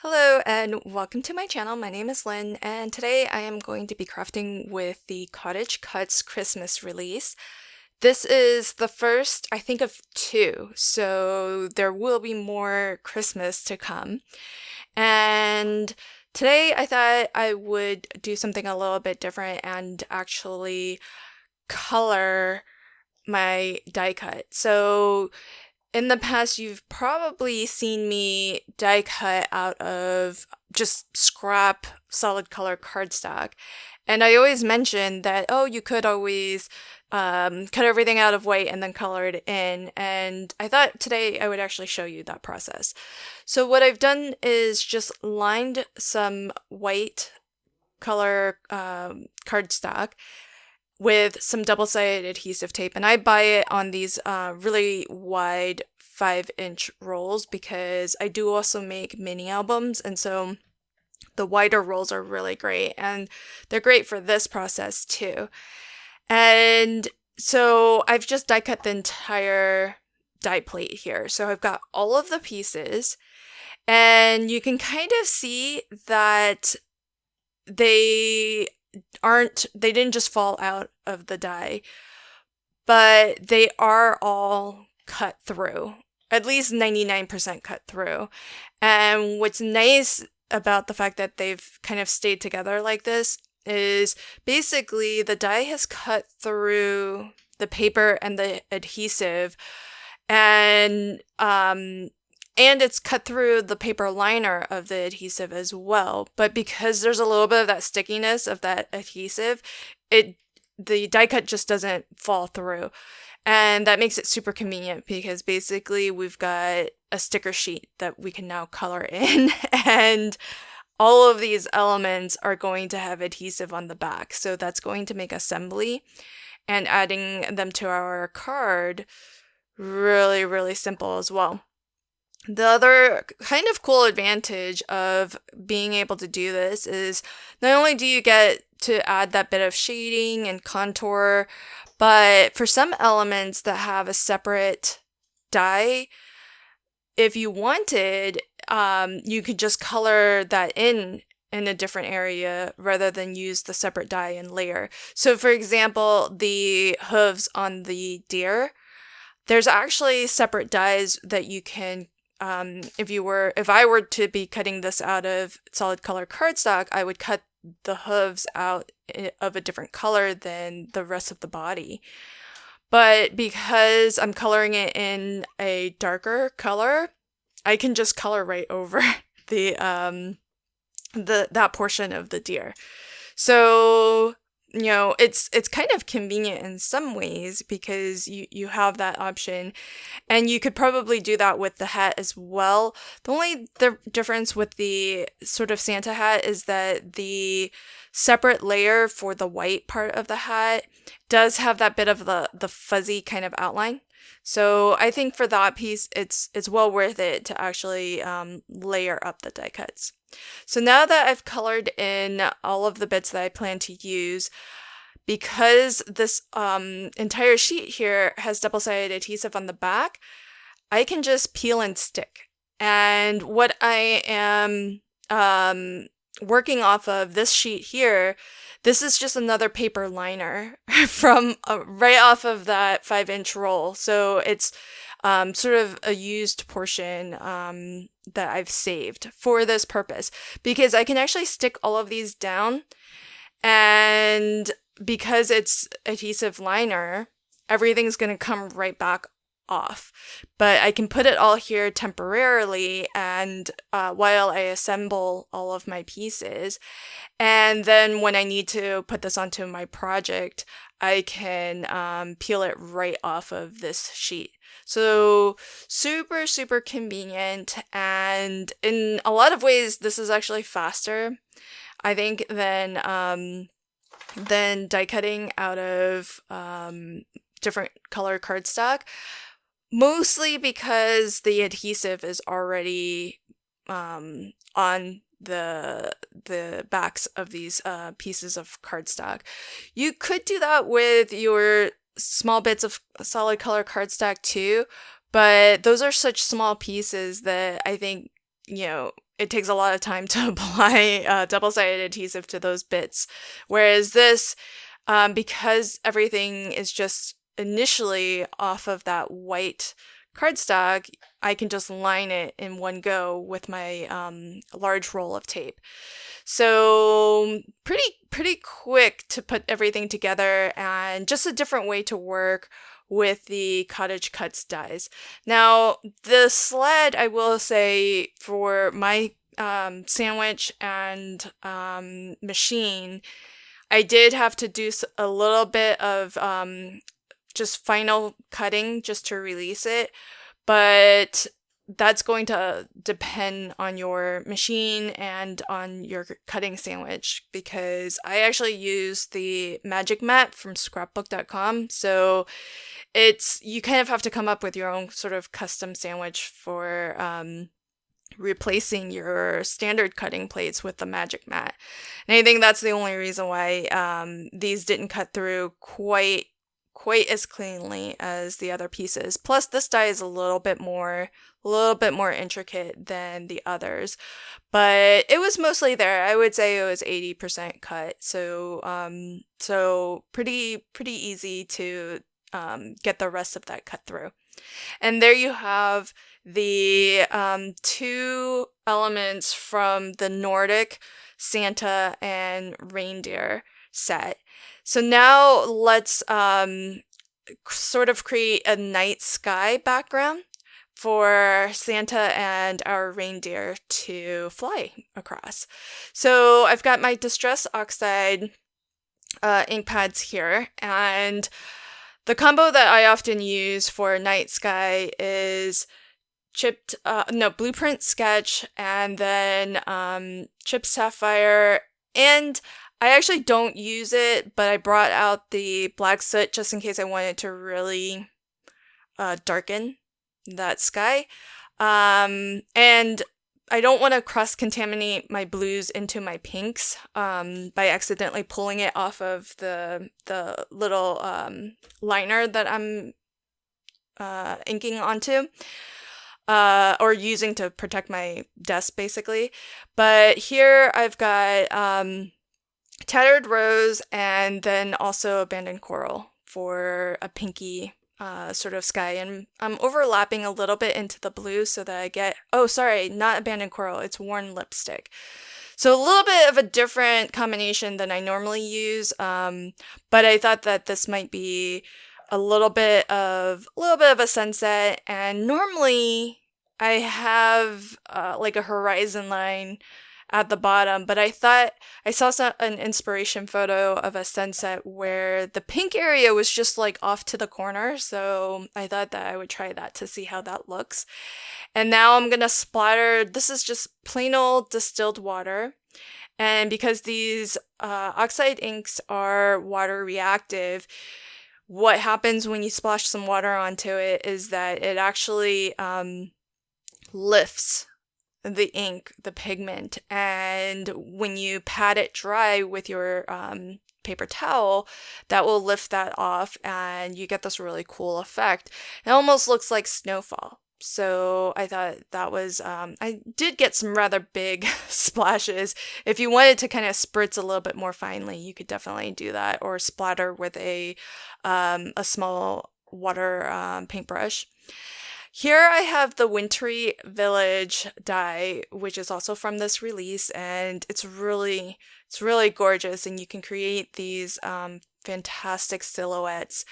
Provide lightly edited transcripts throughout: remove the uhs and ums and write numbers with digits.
Hello and welcome to my channel. My name is Lynn and today I am going to be crafting with the Cottage Cuts Christmas release. This is the first, I think, of two, so there will be more Christmas to come. And today I thought I would do something a little bit different and actually color my die cut. So in the past, you've probably seen me die cut out of just scrap solid color cardstock. And I always mention that, oh, you could always cut everything out of white and then color it in. And I thought today I would actually show you that process. So what I've done is just lined some white color cardstock with some double-sided adhesive tape, and I buy it on these really wide 5-inch rolls because I do also make mini albums, and so the wider rolls are really great, and they're great for this process too. And so I've just die cut the entire die plate here. So I've got all of the pieces, and you can kind of see that they didn't just fall out of the die, but they are all cut through, at least 99% cut through. And what's nice about the fact that they've kind of stayed together like this is basically the die has cut through the paper and the adhesive, and it's cut through the paper liner of the adhesive as well. But because there's a little bit of that stickiness of that adhesive, the die cut just doesn't fall through. And that makes it super convenient because basically we've got a sticker sheet that we can now color in, and all of these elements are going to have adhesive on the back. So that's going to make assembly and adding them to our card really, really simple as well. The other kind of cool advantage of being able to do this is not only do you get to add that bit of shading and contour, but for some elements that have a separate die, if you wanted, you could just color that in a different area rather than use the separate die and layer. So for example, the hooves on the deer, there's actually separate dies that you can if I were to be cutting this out of solid color cardstock, I would cut the hooves out of a different color than the rest of the body. But because I'm coloring it in a darker color, I can just color right over that portion of the deer. So it's kind of convenient in some ways because you have that option, and you could probably do that with the hat as well. The only difference with the sort of Santa hat is that the separate layer for the white part of the hat does have that bit of the fuzzy kind of outline. So I think for that piece, it's well worth it to actually layer up the die cuts. So now that I've colored in all of the bits that I plan to use, because this entire sheet here has double-sided adhesive on the back, I can just peel and stick. And what I am working off of this sheet here, this is just another paper liner from right off of that 5-inch roll. So it's sort of a used portion that I've saved for this purpose, because I can actually stick all of these down, and because it's adhesive liner, everything's going to come right back off. But I can put it all here temporarily, and while I assemble all of my pieces, and then when I need to put this onto my project, I can peel it right off of this sheet. So super, super convenient, and in a lot of ways, this is actually faster, I think, than die cutting out of different color cardstock. Mostly because the adhesive is already on the backs of these pieces of cardstock. You could do that with your small bits of solid color cardstock too, but those are such small pieces that I think, it takes a lot of time to apply double-sided adhesive to those bits. Whereas this, because everything is just initially off of that white cardstock, I can just line it in one go with my large roll of tape. So pretty quick to put everything together, and just a different way to work with the Cottage Cuts dies. Now, the sled, I will say, for my sandwich and machine, I did have to do a little bit of just final cutting just to release it, but that's going to depend on your machine and on your cutting sandwich, because I actually use the magic mat from scrapbook.com. So you kind of have to come up with your own sort of custom sandwich for replacing your standard cutting plates with the magic mat. And I think that's the only reason why these didn't cut through quite as cleanly as the other pieces. Plus, this die is a little bit more intricate than the others, but it was mostly there. I would say it was 80% cut, so pretty easy to get the rest of that cut through. And there you have the two elements from the Nordic Santa and Reindeer set. So now let's sort of create a night sky background for Santa and our reindeer to fly across. So I've got my Distress Oxide ink pads here, and the combo that I often use for night sky is Blueprint Sketch, and then Chipped Sapphire, and I actually don't use it, but I brought out the black soot just in case I wanted to really darken that sky. And I don't want to cross-contaminate my blues into my pinks by accidentally pulling it off of the little liner that I'm inking onto. Or using to protect my desk, basically. But here I've got Tattered Rose, and then also Abandoned Coral for a pinky sort of sky. And I'm overlapping a little bit into the blue so that I get, not Abandoned Coral, it's Worn Lipstick. So a little bit of a different combination than I normally use, but I thought that this might be a little bit of a sunset. And normally I have like a horizon line at the bottom, but I thought I saw an inspiration photo of a sunset where the pink area was just like off to the corner, so I thought that I would try that to see how that looks. And now I'm gonna splatter, this is just plain old distilled water, and because these oxide inks are water reactive, what happens when you splash some water onto it is that it actually lifts the ink, the pigment, and when you pat it dry with your paper towel, that will lift that off, and you get this really cool effect. It almost looks like snowfall. So I thought that was, I did get some rather big splashes. If you wanted to kind of spritz a little bit more finely, you could definitely do that, or splatter with a small water paintbrush. Here I have the Wintry Village die, which is also from this release, and it's really gorgeous, and you can create these fantastic silhouettes.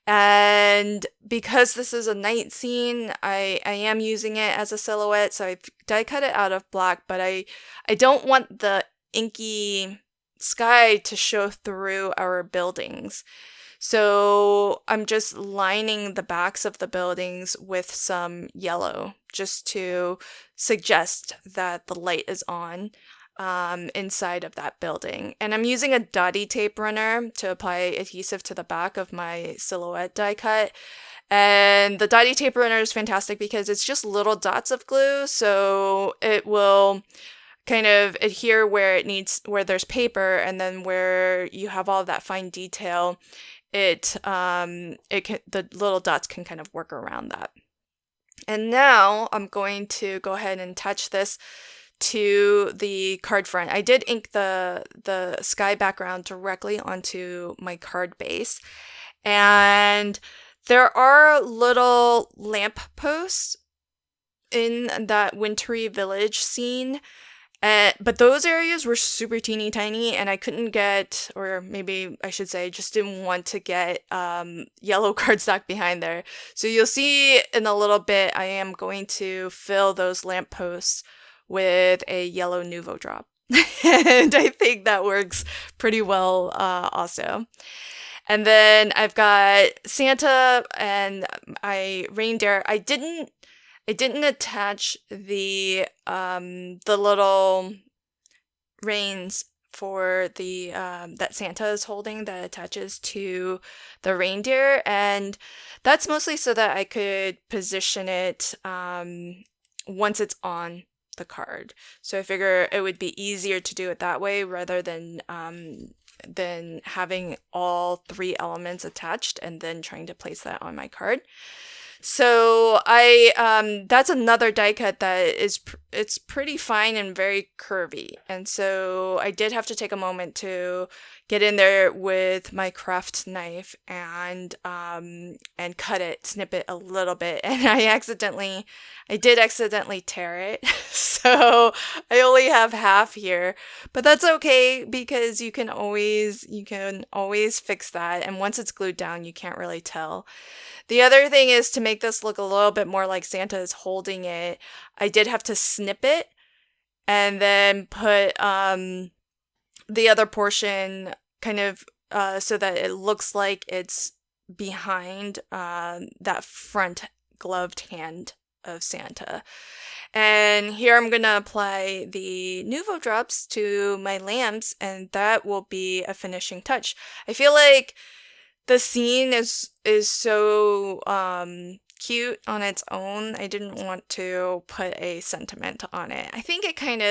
And because this is a night scene, I am using it as a silhouette, so I've die cut it out of black, but I don't want the inky sky to show through our buildings. So I'm just lining the backs of the buildings with some yellow just to suggest that the light is on inside of that building. And I'm using a dotty tape runner to apply adhesive to the back of my silhouette die cut. And the dotty tape runner is fantastic because it's just little dots of glue, so it will kind of adhere where there's paper, and then where you have all that fine detail, the little dots can kind of work around that. And now I'm going to go ahead and attach this to the card front. I did ink the sky background directly onto my card base. And there are little lamp posts in that wintry village scene. But those areas were super teeny tiny, and I couldn't get, or maybe I should say, just didn't want to get yellow cardstock behind there. So you'll see in a little bit, I am going to fill those lampposts with a yellow Nuvo drop. And I think that works pretty well also. And then I've got Santa and my reindeer. I didn't attach the little reins for the that Santa is holding that attaches to the reindeer, and that's mostly so that I could position it once it's on the card. So I figure it would be easier to do it that way rather than having all 3 elements attached and then trying to place that on my card. So that's another die cut that it's pretty fine and very curvy. And so I did have to take a moment to get in there with my craft knife and cut it, snip it a little bit. And I did accidentally tear it. So I only have half here, but that's okay because you can always fix that. And once it's glued down, you can't really tell. The other thing is to make this look a little bit more like Santa is holding it. I did have to snip it and then put the other portion kind of so that it looks like it's behind that front gloved hand of Santa. And here I'm going to apply the Nuvo drops to my lamps, and that will be a finishing touch. I feel like the scene is so cute on its own. I didn't want to put a sentiment on it. I think it kind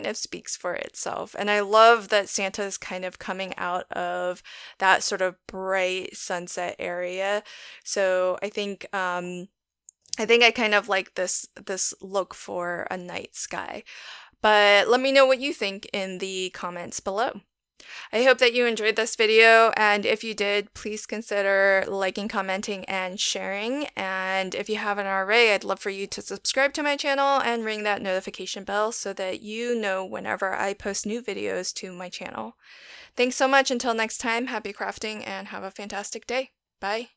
of speaks for itself. And I love that Santa's kind of coming out of that sort of bright sunset area. So I think I kind of like this look for a night sky. But let me know what you think in the comments below. I hope that you enjoyed this video, and if you did, please consider liking, commenting, and sharing. And if you haven't already, I'd love for you to subscribe to my channel and ring that notification bell so that you know whenever I post new videos to my channel. Thanks so much. Until next time, happy crafting and have a fantastic day. Bye.